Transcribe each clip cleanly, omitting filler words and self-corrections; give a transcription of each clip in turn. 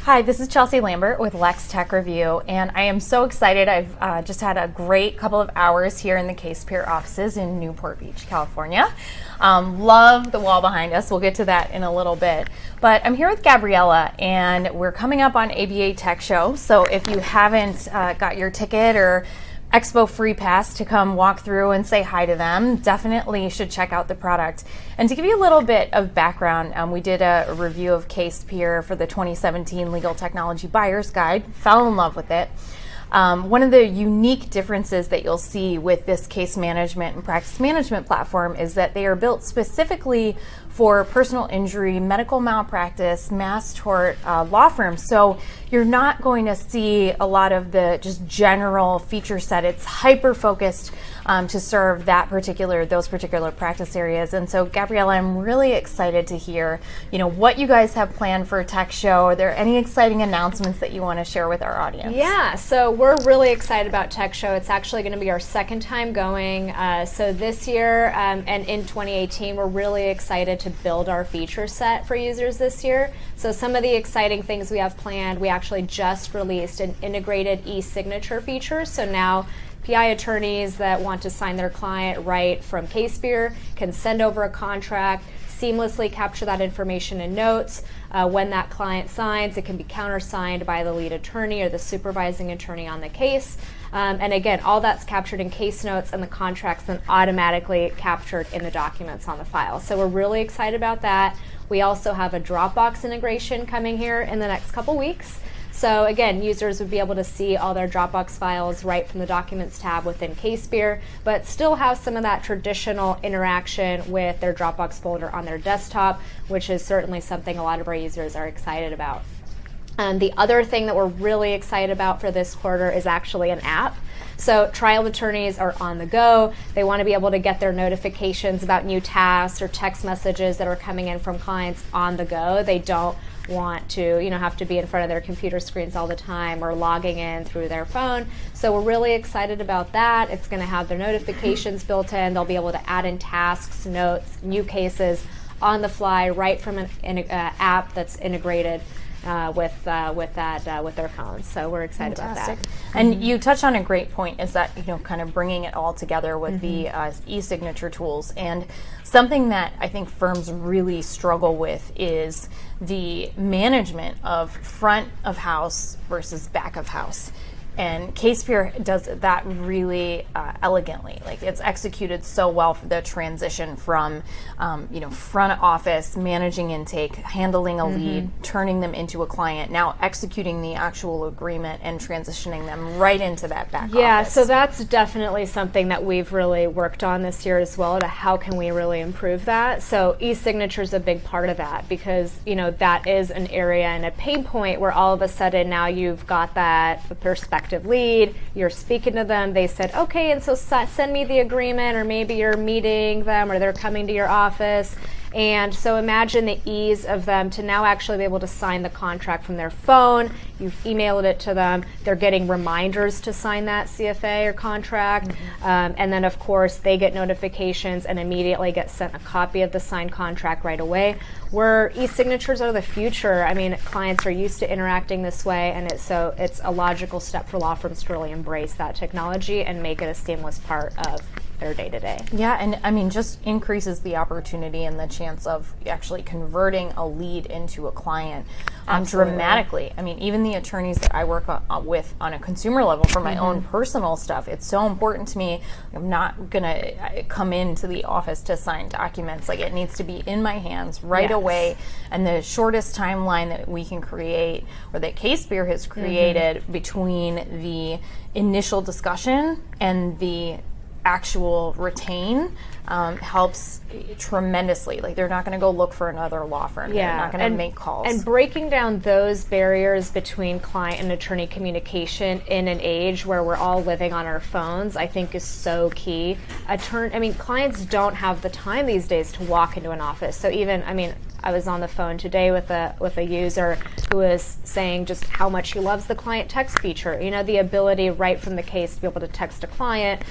Hi, this is Chelsea Lambert with Lex Tech Review, and I am so excited. I've just had a great couple of hours here in the CASEpeer offices in Newport Beach, California. Love the wall behind us. We'll get to that in a little bit. But I'm here with Gabriela, and we're coming up on ABA Tech Show. So if you haven't got your ticket or Expo Free Pass to come walk through and say hi to them, definitely should check out the product. And to give you a little bit of background, we did a review of CASEpeer for the 2017 Legal Technology Buyer's Guide, fell in love with it. One of the unique differences that you'll see with this case management and practice management platform is that they are built specifically for personal injury, medical malpractice, mass tort law firms. So you're not going to see a lot of the just general feature set. It's hyper focused to serve those particular practice areas. And so, Gabriela, I'm really excited to hear, what you guys have planned for Tech Show. Are there any exciting announcements that you want to share with our audience? Yeah, so we're really excited about Tech Show. It's actually going to be our second time going. So this year and in 2018, we're really excited to build our feature set for users this year. So some of the exciting things we have planned, we actually just released an integrated e-signature feature. So now PI attorneys that want to sign their client right from CASEpeer can send over a contract, seamlessly capture that information in notes. When that client signs, it can be countersigned by the lead attorney or the supervising attorney on the case. And again, all that's captured in case notes, and the contract's then automatically captured in the documents on the file. So we're really excited about that. We also have a Dropbox integration coming here in the next couple weeks. So again, users would be able to see all their Dropbox files right from the Documents tab within CASEpeer, but still have some of that traditional interaction with their Dropbox folder on their desktop, which is certainly something a lot of our users are excited about. The other thing that we're really excited about for this quarter is actually an app. So trial attorneys are on the go. They want to be able to get their notifications about new tasks or text messages that are coming in from clients on the go. They don't want to, have to be in front of their computer screens all the time or logging in through their phone. So we're really excited about that. It's going to have their notifications built in. They'll be able to add in tasks, notes, new cases on the fly right from an app that's integrated with their phones. So we're excited Fantastic. about that. And you touched on a great point, is that kind of bringing it all together with the e-signature tools. And something that I think firms really struggle with is the management of front of house versus back of house. And CASEpeer does that really elegantly. Like, it's executed so well for the transition from, front office, managing intake, handling a lead, turning them into a client, now executing the actual agreement and transitioning them right into that back office. Yeah, so that's definitely something that we've really worked on this year as well, to how can we really improve that. So e-signature is a big part of that, because, that is an area and a pain point where all of a sudden now you've got that perspective lead, you're speaking to them, they said, okay, and so send me the agreement, or maybe you're meeting them or they're coming to your office. And so imagine the ease of them to now actually be able to sign the contract from their phone. You've emailed it to them. They're getting reminders to sign that CFA or contract. And then, of course, they get notifications and immediately get sent a copy of the signed contract right away. Where e-signatures are the future. I mean, clients are used to interacting this way, and it's a logical step for law firms to really embrace that technology and make it a seamless part of their day-to-day. Yeah, and I mean, just increases the opportunity and the chance of actually converting a lead into a client dramatically. I mean, even the attorneys that I work with on a consumer level for my own personal stuff, it's so important to me. I'm not going to come into the office to sign documents. Like, it needs to be in my hands right away. And the shortest timeline that we can create, or that CASEpeer has created, between the initial discussion and the actual retain helps tremendously. Like, they're not going to go look for another law firm. They're not going to make calls. And breaking down those barriers between client and attorney communication in an age where we're all living on our phones, I think, is so key. Clients don't have the time these days to walk into an office. So I was on the phone today with a user who was saying just how much he loves the client text feature. The ability right from the case to be able to text a client,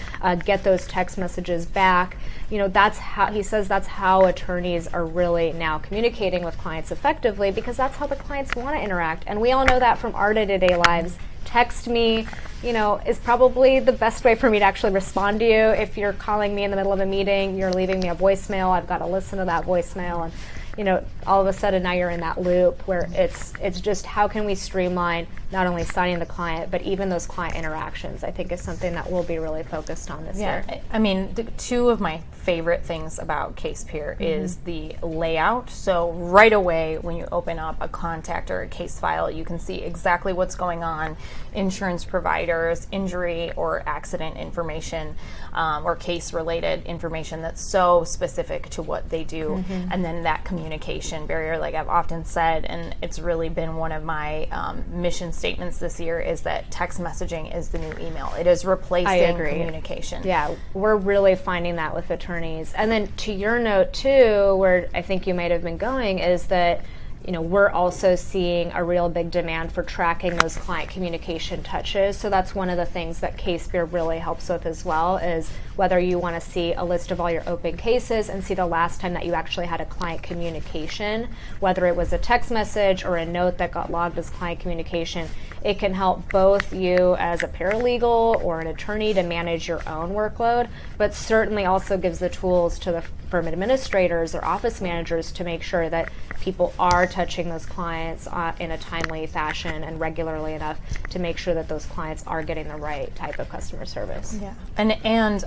get those text messages back. that's how he says that's how attorneys are really now communicating with clients effectively, because that's how the clients want to interact. And we all know that from our day-to-day lives. Text me, is probably the best way for me to actually respond to you. If you're calling me in the middle of a meeting, you're leaving me a voicemail, I've got to listen to that voicemail, and all of a sudden now you're in that loop where it's just how can we streamline not only signing the client, but even those client interactions, I think is something that we'll be really focused on this year. I mean, two of my favorite things about CASEpeer is the layout. So right away when you open up a contact or a case file, you can see exactly what's going on, insurance providers, injury or accident information, or case-related information that's so specific to what they do, and then that communication barrier, like I've often said, and it's really been one of my mission statements this year, is that text messaging is the new email. It is replacing communication. Yeah, we're really finding that with attorneys. And then to your note too, where I think you might have been going, is that we're also seeing a real big demand for tracking those client communication touches. So that's one of the things that CASEpeer really helps with as well, is whether you want to see a list of all your open cases and see the last time that you actually had a client communication, whether it was a text message or a note that got logged as client communication. It can help both you as a paralegal or an attorney to manage your own workload, but certainly also gives the tools to the firm administrators or office managers to make sure that people are touching those clients in a timely fashion and regularly enough to make sure that those clients are getting the right type of customer service. Yeah, and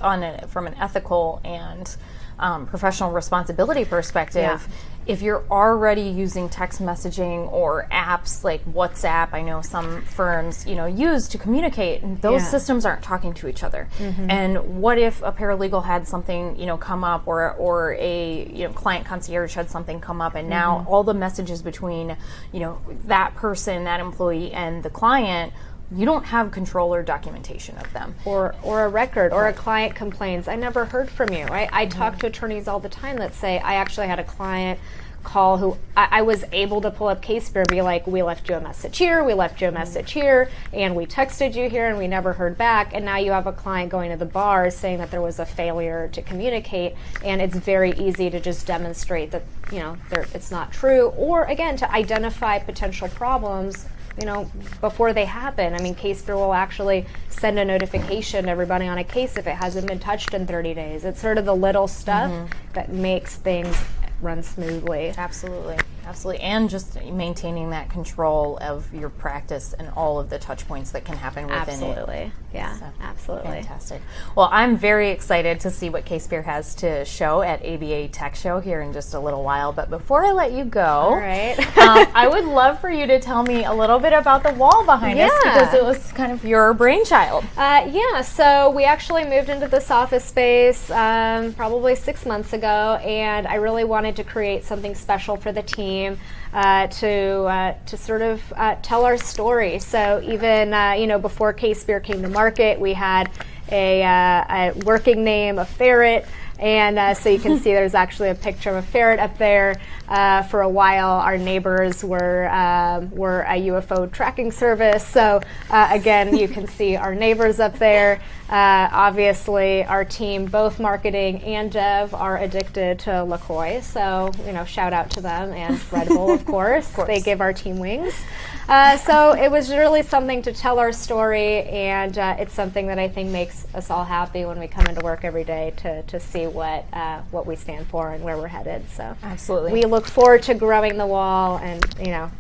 from an ethical and professional responsibility perspective, if you're already using text messaging or apps like WhatsApp, I know some firms, use to communicate, and those systems aren't talking to each other. And what if a paralegal had something, come up, or a client concierge had something come up, and now all the messages between, that person, that employee, and the client, you don't have control or documentation of them. Or a record, or a client complains, I never heard from you. I talk to attorneys all the time that say, I actually had a client call who I was able to pull up CASEpeer and be like, we left you a message here, we left you a message here, and we texted you here, and we never heard back. And now you have a client going to the bar saying that there was a failure to communicate, and it's very easy to just demonstrate that it's not true, or again to identify potential problems before they happen. I mean, CASEpeer will actually send a notification to everybody on a case if it hasn't been touched in 30 days. It's sort of the little stuff that makes things run smoothly. Absolutely. And just maintaining that control of your practice and all of the touch points that can happen within it. Yeah, so, absolutely. Fantastic. Well, I'm very excited to see what CASEpeer has to show at ABA Tech Show here in just a little while. But before I let you go, all right. I would love for you to tell me a little bit about the wall behind us, because it was kind of your brainchild. So we actually moved into this office space probably 6 months ago, and I really wanted to create something special for the team. To sort of tell our story. So even before CASEpeer came to market, we had a working name, a ferret, and so you can see there's actually a picture of a ferret up there. For a while, our neighbors were a UFO tracking service. So again, you can see our neighbors up there. Obviously, our team, both marketing and dev, are addicted to LaCroix. So shout out to them, and Red Bull, of course. They give our team wings. So it was really something to tell our story, and it's something that I think makes us all happy when we come into work every day to see what we stand for and where we're headed. So absolutely, we look forward to growing the wall, and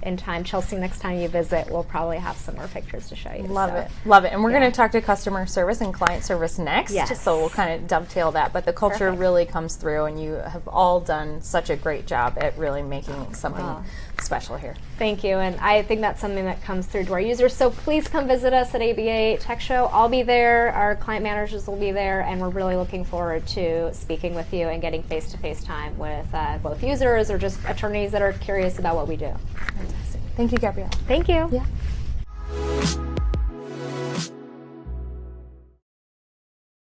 in time, Chelsea, next time you visit, we'll probably have some more pictures to show you. Love it. And we're going to talk to customer service and client service next. So we'll kind of dovetail that, but the culture really comes through, and you have all done such a great job at really making something special here. Thank you, and I think that's something that comes through to our users. So please come visit us at ABA Tech Show. I'll be there, our client managers will be there, and we're really looking forward to speaking with you and getting face-to-face time with both users or just attorneys that are curious about what we do. Fantastic. Thank you, Gabriela. Thank you. Yeah.